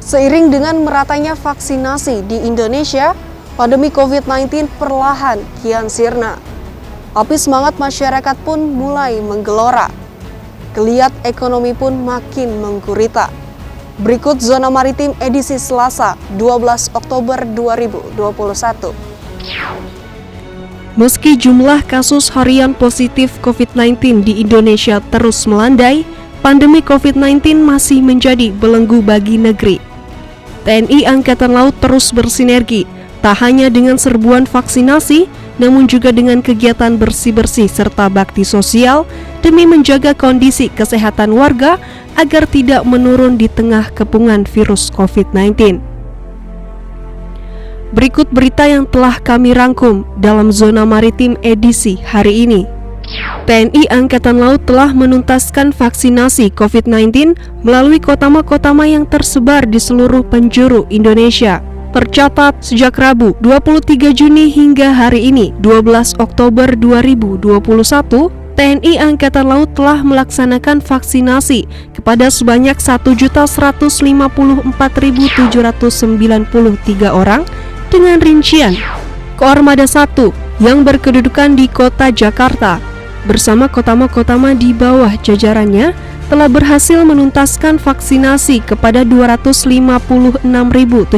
Seiring dengan meratanya vaksinasi di Indonesia, pandemi COVID-19 perlahan kian sirna. Api semangat masyarakat pun mulai menggelora. Geliat ekonomi pun makin menggurita. Berikut Zona Maritim edisi Selasa, 12 Oktober 2021. Meski jumlah kasus harian positif COVID-19 di Indonesia terus melandai, pandemi COVID-19 masih menjadi belenggu bagi negeri. TNI Angkatan Laut terus bersinergi, tak hanya dengan serbuan vaksinasi, namun juga dengan kegiatan bersih-bersih serta bakti sosial demi menjaga kondisi kesehatan warga agar tidak menurun di tengah kepungan virus COVID-19. Berikut berita yang telah kami rangkum dalam Zona Maritim edisi hari ini. TNI Angkatan Laut telah menuntaskan vaksinasi COVID-19 melalui kotama-kotama yang tersebar di seluruh penjuru Indonesia. Tercatat sejak Rabu 23 Juni hingga hari ini 12 Oktober 2021, TNI Angkatan Laut telah melaksanakan vaksinasi kepada sebanyak 1.154.793 orang dengan rincian Koarmada 1 yang berkedudukan di Kota Jakarta bersama kotama-kotama di bawah jajarannya telah berhasil menuntaskan vaksinasi kepada 256.747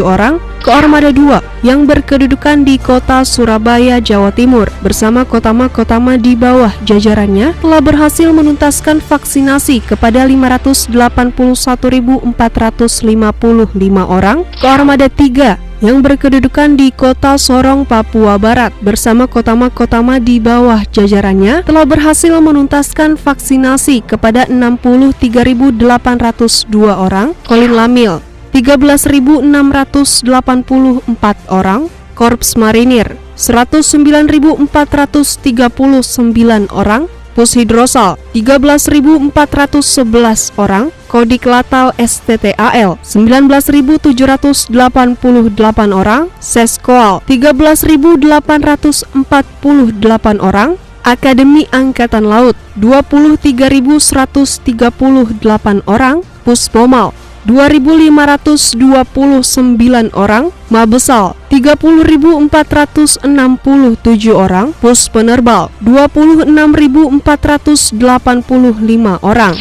orang. Koarmada 2 yang berkedudukan di Kota Surabaya, Jawa Timur bersama kotama-kotama di bawah jajarannya telah berhasil menuntaskan vaksinasi kepada 581.455 orang. Koarmada 3 yang berkedudukan di Kota Sorong, Papua Barat bersama kotama-kotama di bawah jajarannya telah berhasil menuntaskan vaksinasi kepada 63.802 orang. Kolin Lamil 13.684 orang, Korps Marinir 109.439 orang, Pushidrosal 13.411 orang, Kodik Latal STTAL 19.788 orang, Seskoal 13.848 orang, Akademi Angkatan Laut 23.138 orang, Puspomal 2.529 orang, Mabesal 30.467 orang, Pus Penerbal 26.485 orang.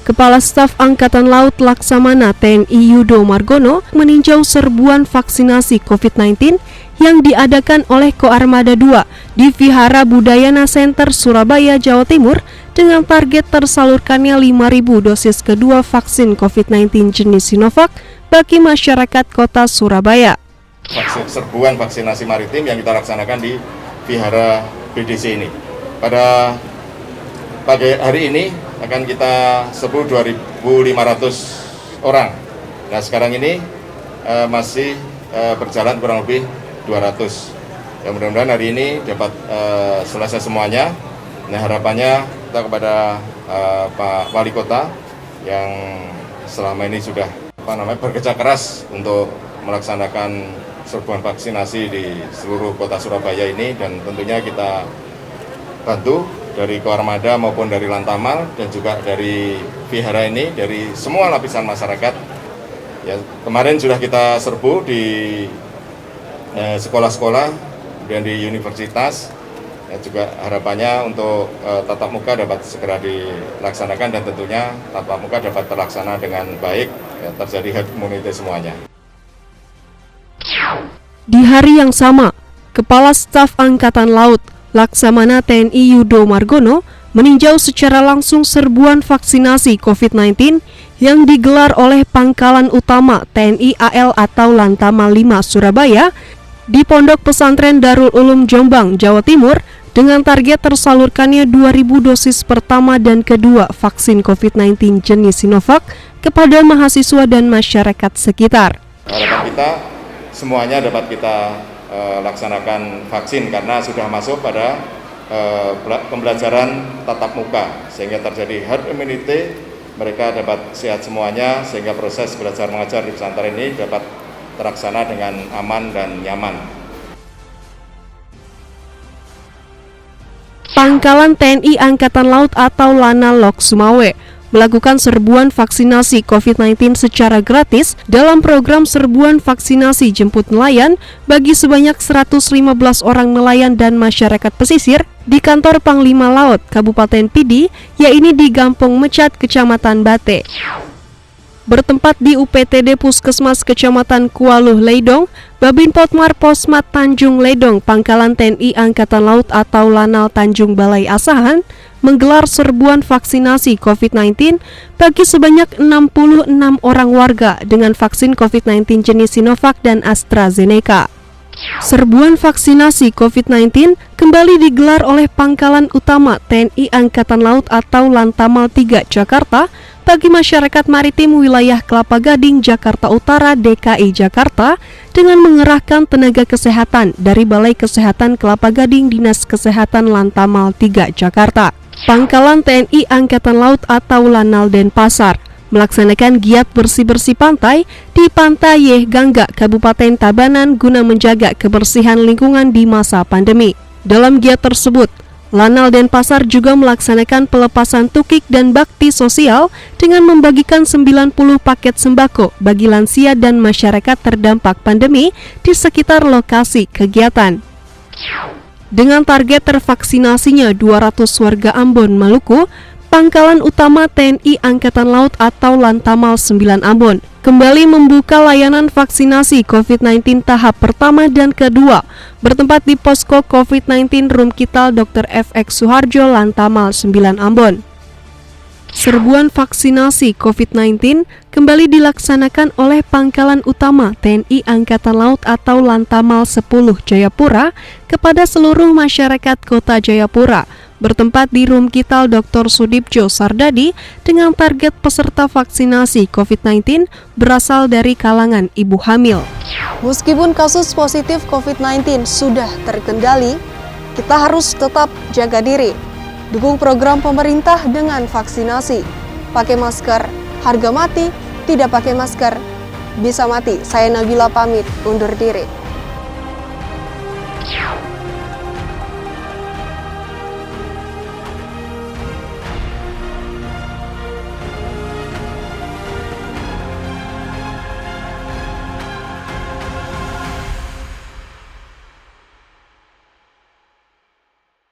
Kepala Staf Angkatan Laut Laksamana TNI Yudo Margono meninjau serbuan vaksinasi COVID-19 yang diadakan oleh Koarmada 2 di Vihara Budayana Center Surabaya, Jawa Timur dengan target tersalurkannya 5.000 dosis kedua vaksin COVID-19 jenis Sinovac bagi masyarakat kota Surabaya. Serbuan vaksinasi maritim yang kita laksanakan di Vihara BDC ini. Pada pagi hari ini akan kita serbu 2.500 orang. Nah sekarang ini masih berjalan kurang lebih 200. Ya mudah-mudahan hari ini dapat selesai semuanya. Nah harapannya kita kepada Pak Wali Kota yang selama ini sudah bekerja keras untuk melaksanakan serbuan vaksinasi di seluruh kota Surabaya ini, dan tentunya kita bantu dari Koarmada maupun dari Lantamal dan juga dari Vihara ini, dari semua lapisan masyarakat. Ya, kemarin sudah kita serbu di sekolah-sekolah dan di universitas. Ya, juga harapannya untuk tatap muka dapat segera dilaksanakan dan tentunya tatap muka dapat terlaksana dengan baik, ya, terjadi herd immunity semuanya. Di hari yang sama, Kepala Staf Angkatan Laut Laksamana TNI Yudo Margono meninjau secara langsung serbuan vaksinasi COVID-19 yang digelar oleh Pangkalan Utama TNI AL atau Lantamal 5 Surabaya di Pondok Pesantren Darul Ulum Jombang, Jawa Timur dengan target tersalurkannya 2.000 dosis pertama dan kedua vaksin COVID-19 jenis Sinovac kepada mahasiswa dan masyarakat sekitar. Harapan kita semuanya dapat kita laksanakan vaksin karena sudah masuk pada pembelajaran tatap muka sehingga terjadi herd immunity, mereka dapat sehat semuanya sehingga proses belajar mengajar di pesantren ini dapat terlaksana dengan aman dan nyaman. Pangkalan TNI Angkatan Laut atau Lanal Lok Sumawe melakukan serbuan vaksinasi COVID-19 secara gratis dalam program serbuan vaksinasi jemput nelayan bagi sebanyak 115 orang nelayan dan masyarakat pesisir di kantor Panglima Laut Kabupaten Pidi, yaitu di Gampong Mecat, Kecamatan Bate. Bertempat di UPTD Puskesmas Kecamatan Kualuh Leidong, Babin Potmar Posmat Tanjung Ledong, Pangkalan TNI Angkatan Laut atau Lanal Tanjung Balai Asahan, menggelar serbuan vaksinasi COVID-19 bagi sebanyak 66 orang warga dengan vaksin COVID-19 jenis Sinovac dan AstraZeneca. Serbuan vaksinasi COVID-19 kembali digelar oleh Pangkalan Utama TNI Angkatan Laut atau Lantamal 3 Jakarta bagi masyarakat maritim wilayah Kelapa Gading, Jakarta Utara, DKI Jakarta dengan mengerahkan tenaga kesehatan dari Balai Kesehatan Kelapa Gading Dinas Kesehatan Lantamal 3 Jakarta. Pangkalan TNI Angkatan Laut atau Lanal Denpasar melaksanakan giat bersih-bersih pantai di Pantai Yeh Gangga, Kabupaten Tabanan guna menjaga kebersihan lingkungan di masa pandemi. Dalam giat tersebut, Lanal Denpasar juga melaksanakan pelepasan tukik dan bakti sosial dengan membagikan 90 paket sembako bagi lansia dan masyarakat terdampak pandemi di sekitar lokasi kegiatan. Dengan target tervaksinasinya 200 warga Ambon, Maluku, Pangkalan Utama TNI Angkatan Laut atau Lantamal 9 Ambon kembali membuka layanan vaksinasi COVID-19 tahap pertama dan kedua bertempat di posko COVID-19 Rumkital Dr. FX Suharjo Lantamal 9 Ambon. Serbuan vaksinasi COVID-19 kembali dilaksanakan oleh Pangkalan Utama TNI Angkatan Laut atau Lantamal 10 Jayapura kepada seluruh masyarakat Kota Jayapura bertempat di Rumkital Dr. Sudipjo Sardadi dengan target peserta vaksinasi COVID-19 berasal dari kalangan ibu hamil. Meskipun kasus positif COVID-19 sudah terkendali, kita harus tetap jaga diri. Dukung program pemerintah dengan vaksinasi. Pakai masker, harga mati, tidak pakai masker, bisa mati. Saya Nabila pamit, undur diri.